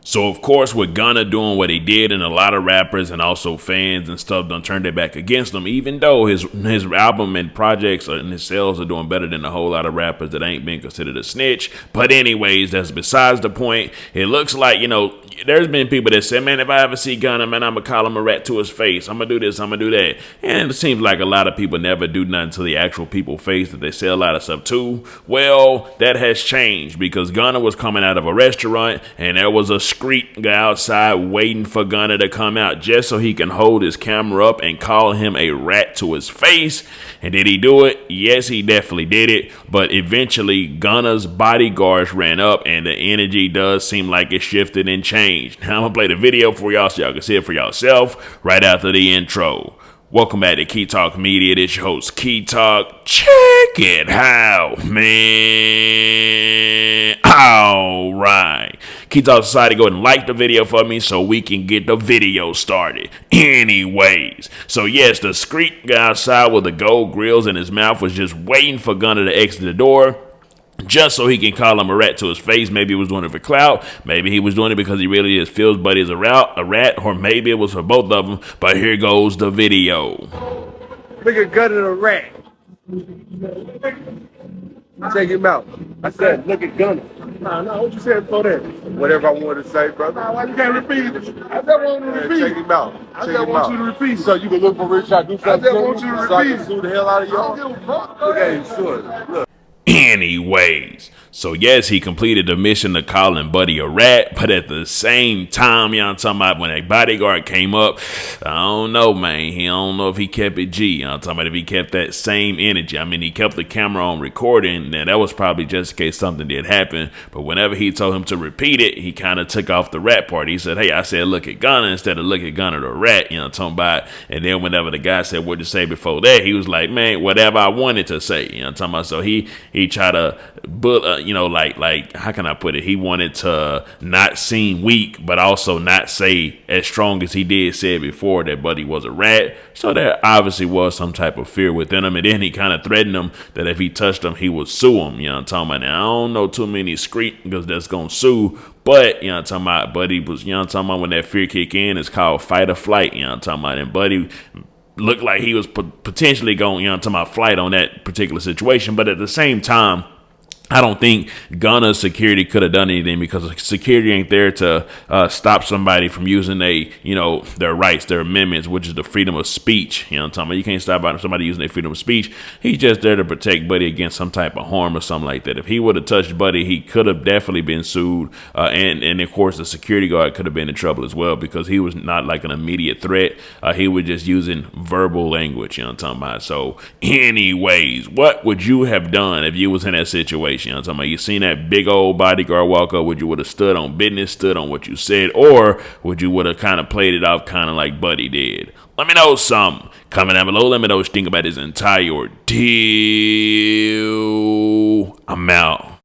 So, of course, with Gunna doing what he did, and a lot of rappers and also fans and stuff done turned their back against him, even though his album and projects and his sales are doing better than a whole lot of rappers that ain't been considered a snitch. But anyways, that's besides the point. It looks like, there's been people that say, man, if I ever see Gunna, man, I'm going to call him a rat to his face. I'm going to do this, I'm going to do that. And it seems like a lot of people never do nothing to the actual people face that they sell a lot of stuff to. Well, that has changed because Gunna was coming out of a restaurant and there was a street guy outside waiting for Gunna to come out just so he can hold his camera up and call him a rat to his face. And did he do it? Yes, he definitely did it. But eventually, Gunna's bodyguards ran up and the energy does seem like it shifted and changed. Now, I'm going to play the video for y'all so y'all can see it for yourself right after the intro. Welcome back to Key Talk Media. This your host, Key Talk. Check it out, man. All right. Key Talk Society, go ahead and like the video for me so we can get the video started. Anyways, so yes, the street guy outside with the gold grills in his mouth was just waiting for Gunna to exit the door, just so he can call him a rat to his face. Maybe he was doing it for clout. Maybe he was doing it because he really just feels Buddy is a rat, or maybe it was for both of them. But here goes the video. Look at Gunna a rat. Check him out. I said, look at Gunna. No, what you said before that? Whatever I wanted to say, brother. Why you can't repeat it? I just want you to repeat. Check him out. I just want you to repeat. So you can look for Rich Shot, do something. I just want you to repeat. So I can sue the hell out of y'all. I don't give a fuck. Look at him, sure. Look. Anyways, so yes, he completed the mission to calling Buddy a rat, but at the same time, y'all talking about when a bodyguard came up, I don't know, man. He don't know if he kept it G. Y'all talking about if he kept that same energy. I mean, he kept the camera on recording, and that was probably just in case something did happen. But whenever he told him to repeat it, he kind of took off the rat part. He said, hey, I said look at Gunna instead of look at Gunna the rat, talking about. And then whenever the guy said what'd you say before that, he was like, man, whatever I wanted to say, talking about. So he tried to, like how can I put it? He wanted to not seem weak, but also not say as strong as he did said before that Buddy was a rat. So there obviously was some type of fear within him, and then he kind of threatened him that if he touched him, he would sue him. I'm talking about. Now I don't know too many street because that's gonna sue. But, I'm talking about, Buddy was, I'm talking about when that fear kick in, it's called fight or flight, I'm talking about, and Buddy looked like he was potentially going, talking about flight on that particular situation. But at the same time, I don't think Gunna's security could have done anything because security ain't there to stop somebody from using their rights, their amendments, which is the freedom of speech. I'm talking about. You can't stop somebody using their freedom of speech. He's just there to protect Buddy against some type of harm or something like that. If he would have touched Buddy, he could have definitely been sued. And of course, the security guard could have been in trouble as well because he was not like an immediate threat. He was just using verbal language. I'm talking about. So anyways, what would you have done if you was in that situation? I'm talking about, you seen that big old bodyguard walk up, would you would have stood on business, stood on what you said, or would you would have kind of played it off kind of like Buddy did? Let me know something. Comment down below. Let me know what you think about this entire ordeal. I'm out.